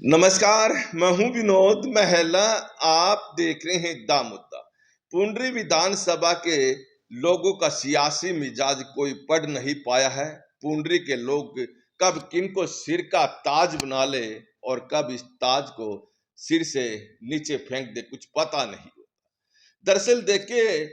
नमस्कार। मैं हूं विनोद महला। आप देख रहे हैं दा मुद्दा। पुंडरी विधानसभा के लोगों का सियासी मिजाज कोई पढ़ नहीं पाया है। पुंडरी के लोग कब किनको सिर का ताज बना ले और कब इस ताज को सिर से नीचे फेंक दे, कुछ पता नहीं। दरअसल देखिए,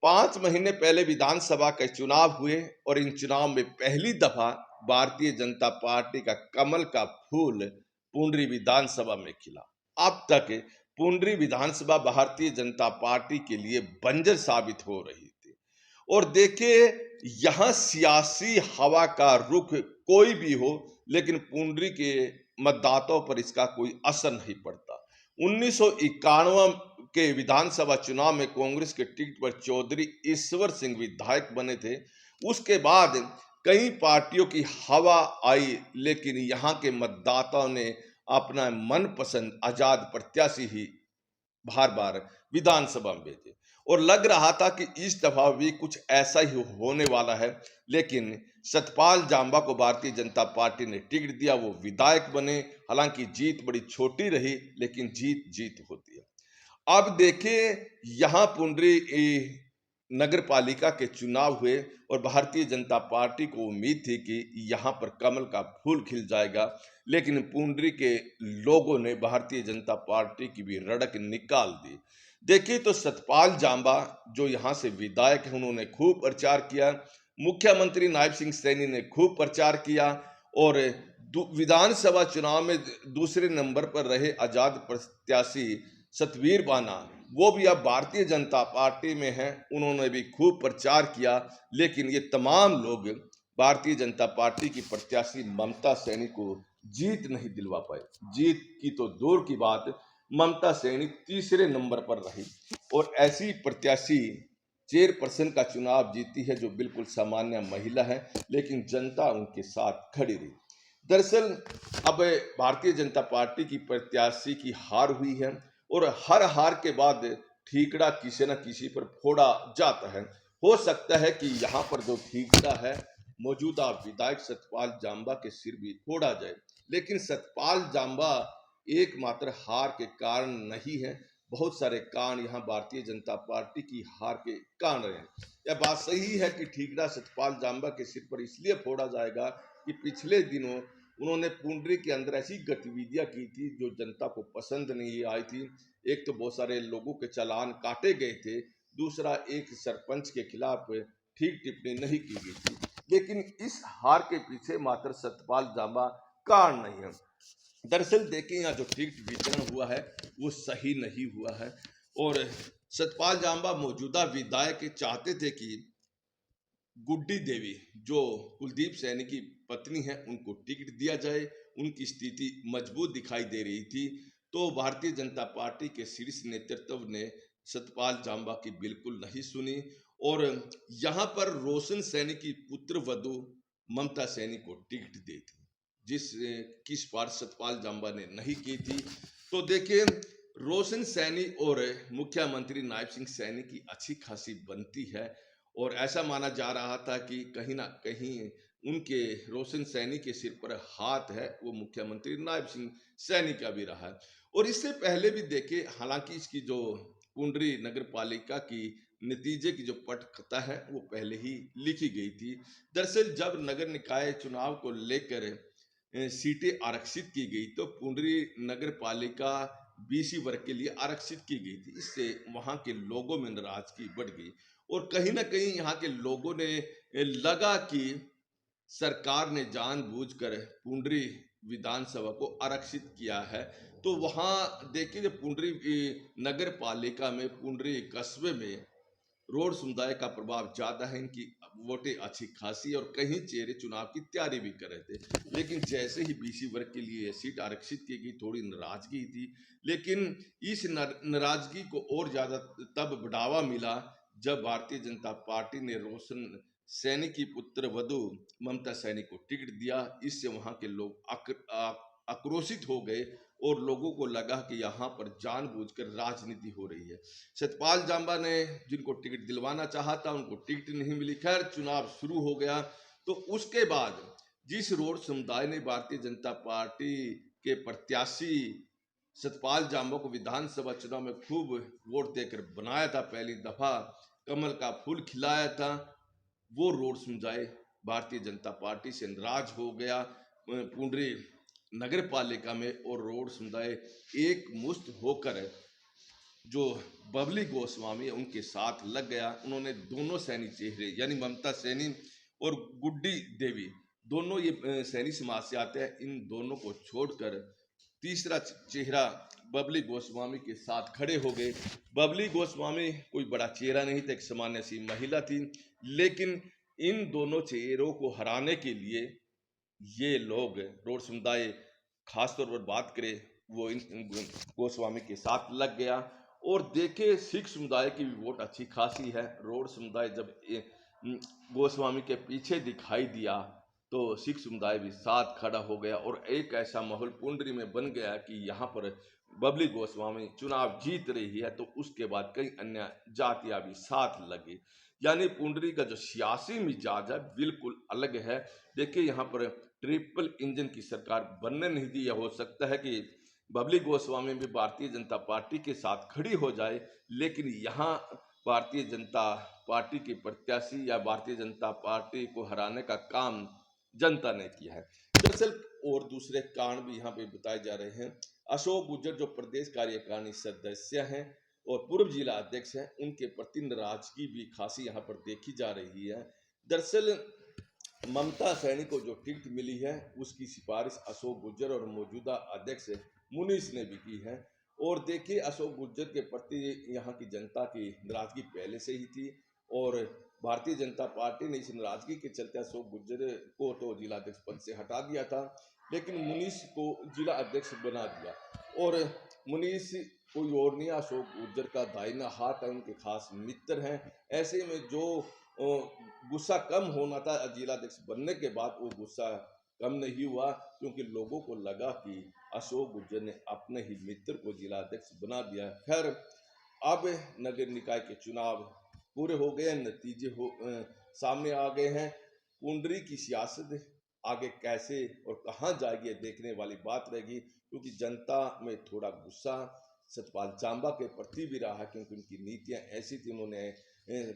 5 महीने पहले विधानसभा के चुनाव हुए और इन चुनाव में पहली दफा भारतीय जनता पार्टी का कमल का फूल पुंडरी विधानसभा में खिला। अब तक पुंडरी विधानसभा भारतीय जनता पार्टी के लिए बंजर साबित हो रही थी। और देखिए, यहां सियासी हवा का रुख कोई भी हो, लेकिन पुंडरी के मतदाताओं पर इसका कोई असर नहीं पड़ता। 1991 के विधानसभा चुनाव में कांग्रेस के टिकट पर चौधरी ईश्वर सिंह विधायक बने थे। उसके बाद कई पार्टियों की हवा आई, लेकिन यहाँ के मतदाताओं ने अपना मनपसंद आजाद प्रत्याशी ही बार बार विधानसभा में भेजे। और लग रहा था कि इस दफा भी कुछ ऐसा ही होने वाला है, लेकिन सतपाल जांबा को भारतीय जनता पार्टी ने टिकट दिया। वो विधायक बने। हालांकि जीत बड़ी छोटी रही, लेकिन जीत जीत होती है। अब देखिए, यहाँ पुंडरी नगर पालिका के चुनाव हुए और भारतीय जनता पार्टी को उम्मीद थी कि यहाँ पर कमल का फूल खिल जाएगा, लेकिन पुंडरी के लोगों ने भारतीय जनता पार्टी की भी रड़क निकाल दी। देखिए, तो सतपाल जांबा जो यहाँ से विधायक है, उन्होंने खूब प्रचार किया। मुख्यमंत्री नायब सिंह सैनी ने खूब प्रचार किया और विधानसभा चुनाव में दूसरे नंबर पर रहे आजाद प्रत्याशी सतवीर बाना, वो भी अब भारतीय जनता पार्टी में हैं। उन्होंने भी खूब प्रचार किया, लेकिन ये तमाम लोग भारतीय जनता पार्टी की प्रत्याशी ममता सैनी को जीत नहीं दिलवा पाए। जीत की तो दूर की बात, ममता सैनी तीसरे नंबर पर रही और ऐसी प्रत्याशी चेयरपर्सन का चुनाव जीती है, जो बिल्कुल सामान्य महिला है, लेकिन जनता उनके साथ खड़ी रही। दरअसल अब भारतीय जनता पार्टी की प्रत्याशी की हार हुई है और हर हार के बाद ठीकरा किसी न किसी पर फोड़ा जाता है। हो सकता है कि यहाँ पर जो ठीकरा है, मौजूदा विधायक सतपाल जांबा के सिर भी फोड़ा जाए, लेकिन सतपाल जांबा एकमात्र हार के कारण नहीं है। बहुत सारे कारण यहाँ भारतीय जनता पार्टी की हार के कारण रहे हैं। यह बात सही है कि ठीकरा सतपाल जांबा के सिर पर इसलिए फोड़ा जाएगा कि पिछले दिनों उन्होंने पुंडरी के अंदर ऐसी गतिविधियां की थी जो जनता को पसंद नहीं आई थी। एक तो बहुत सारे लोगों के चालान काटे गए थे, दूसरा एक सरपंच के खिलाफ ठीक टिप्पणी नहीं की गई थी। लेकिन इस हार के पीछे मात्र सतपाल जांबा कारण नहीं है। दरअसल देखिए, यहाँ जो टिकट वितरण हुआ है वो सही नहीं हुआ है और सतपाल जांबा मौजूदा विधायक चाहते थे कि गुड्डी देवी जो कुलदीप सैनी की पत्नी है, उनको टिकट दिया जाए। उनकी स्थिति मजबूत दिखाई दे रही थी, तो भारतीय जनता पार्टी के शीर्ष नेतृत्व ने सतपाल जांबा की बिल्कुल नहीं सुनी और यहाँ पर रोशन सैनी की पुत्र वधु ममता सैनी को टिकट दी थी, जिस किस बार सतपाल जांबा ने नहीं की थी। तो देखिए, रोशन सैनी और मुख्यमंत्री नायब सिंह सैनी की अच्छी खासी बनती है और ऐसा माना जा रहा था कि कहीं ना कहीं उनके रोशन सैनी के सिर पर हाथ है, वो मुख्यमंत्री नायब सिंह सैनी का भी रहा है। और इससे पहले भी देखे, हालांकि इसकी जो पुंडरी नगर पालिका की नतीजे की जो पटकथा है वो पहले ही लिखी गई थी। दरअसल जब नगर निकाय चुनाव को लेकर सीटें आरक्षित की गई, तो पुंडरी नगर पालिका बीसी वर्ग के लिए आरक्षित की गई थी। इससे वहां के लोगों में नाराजगी बढ़ गई और कहीं ना कहीं यहाँ के लोगों ने लगा कि सरकार ने जानबूझकर पुंडरी विधानसभा को आरक्षित किया है। तो वहां देखिए, जब पुंडरी नगर पालिका में पुंडरी कस्बे में रोड समुदाय का प्रभाव ज्यादा है, इनकी वोटें अच्छी खासी और कहीं चेहरे चुनाव की तैयारी भी कर रहे थे। लेकिन जैसे ही बीसी वर्ग के लिए सीट आरक्षित की गई, थोड़ी नाराजगी थी। लेकिन इस नाराजगी को और ज्यादा तब बढ़ावा मिला जब भारतीय जनता पार्टी ने रोशन सैनी की पुत्र वधु ममता सैनी को टिकट दिया। इससे वहां के लोग आक्रोशित हो गए और लोगों को लगा कि यहाँ पर जानबूझकर राजनीति हो रही है। सतपाल जांबा ने जिनको टिकट दिलवाना चाहा था, उनको टिकट नहीं मिली। खैर, चुनाव शुरू हो गया। तो उसके बाद जिस रोड समुदाय ने भारतीय जनता पार्टी के प्रत्याशी सतपाल जाम्बा को विधानसभा चुनाव में खूब वोट देकर बनाया था, पहली दफा कमल का फूल खिलाया था, वो रोड समुदाय भारतीय जनता पार्टी से नाराज हो गया पुंडरी नगर पालिका में, और रोड समुदाय एक मुश्त होकर जो बबली गोस्वामी है उनके साथ लग गया। उन्होंने दोनों सैनी चेहरे यानी ममता सैनी और गुड्डी देवी, दोनों ये सैनी समाज से आते हैं, इन दोनों को छोड़कर तीसरा चेहरा बबली गोस्वामी के साथ खड़े हो गए। बबली गोस्वामी कोई बड़ा चेहरा नहीं था, एक सामान्य सी महिला थी, लेकिन इन दोनों चेहरों को हराने के लिए ये लोग रोड समुदाय खासतौर पर बात करें वो इन गोस्वामी के साथ लग गया। और देखे सिख समुदाय की भी वोट अच्छी खासी है। रोड समुदाय जब गोस्वामी के पीछे दिखाई दिया तो सिख समुदाय भी साथ खड़ा हो गया, और एक ऐसा माहौल पुंडरी में बन गया कि यहाँ पर बबली गोस्वामी चुनाव जीत रही है तो उसके बाद कई अन्य जातियां भी साथ लगी। यानी पुंडरी का जो सियासी मिजाज है बिल्कुल अलग है। देखिए यहाँ पर ट्रिपल इंजन की सरकार बनने नहीं दी। यह हो सकता है कि बबली गोस्वामी भी भारतीय जनता पार्टी के साथ खड़ी हो जाए, लेकिन यहाँ भारतीय जनता पार्टी के प्रत्याशी या भारतीय जनता पार्टी को हराने का काम जनता ने किया है। दरअसल और दूसरे कारण भी यहाँ पे बताए जा रहे हैं। अशोक गुर्जर जो प्रदेश कार्यकारिणी सदस्य हैं और पूर्व जिला अध्यक्ष हैं, उनके प्रति नाराजगी भी खासी यहाँ पर देखी जा रही है। दरअसल ममता सैनी को जो टिकट मिली है उसकी सिफारिश अशोक गुर्जर और मौजूदा अध्यक्ष मुनीष ने भी की है। और देखिए अशोक गुर्जर के प्रति यहाँ की जनता की नाराजगी पहले से ही थी, और भारतीय जनता पार्टी ने इस नाराजगी के चलते अशोक गुर्जर को तो जिला अध्यक्ष पद से हटा दिया था, लेकिन मुनीष को जिला अध्यक्ष बना दिया। और मुनीष कोई और नहीं, अशोक गुर्जर का दाहिना हाथ है, उनके खास मित्र हैं। ऐसे में जो गुस्सा कम होना था जिला अध्यक्ष बनने के बाद, वो गुस्सा कम नहीं हुआ, क्योंकि लोगों को लगा कि अशोक गुर्जर ने अपने ही मित्र को जिला अध्यक्ष बना दिया। खैर अब नगर निकाय के चुनाव पूरे हो गए, नतीजे सामने आ गए हैं। पुंडरी की सियासत आगे कैसे और कहां जाएगी देखने वाली बात रहेगी, क्योंकि जनता में थोड़ा गुस्सा सतपाल जाम्बा के प्रति भी रहा है, क्योंकि उनकी नीतियां ऐसी थी, उन्होंने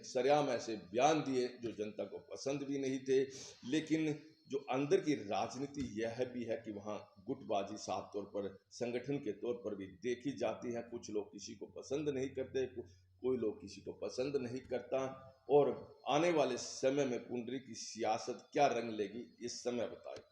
सरेआम ऐसे बयान दिए जो जनता को पसंद भी नहीं थे। लेकिन जो अंदर की राजनीति यह भी है कि वहाँ गुटबाजी साफ तौर पर संगठन के तौर पर भी देखी जाती है। कुछ लोग किसी को पसंद नहीं करते, कोई लोग किसी को पसंद नहीं करता। और आने वाले समय में पुंडरी की सियासत क्या रंग लेगी इस समय बताएगा।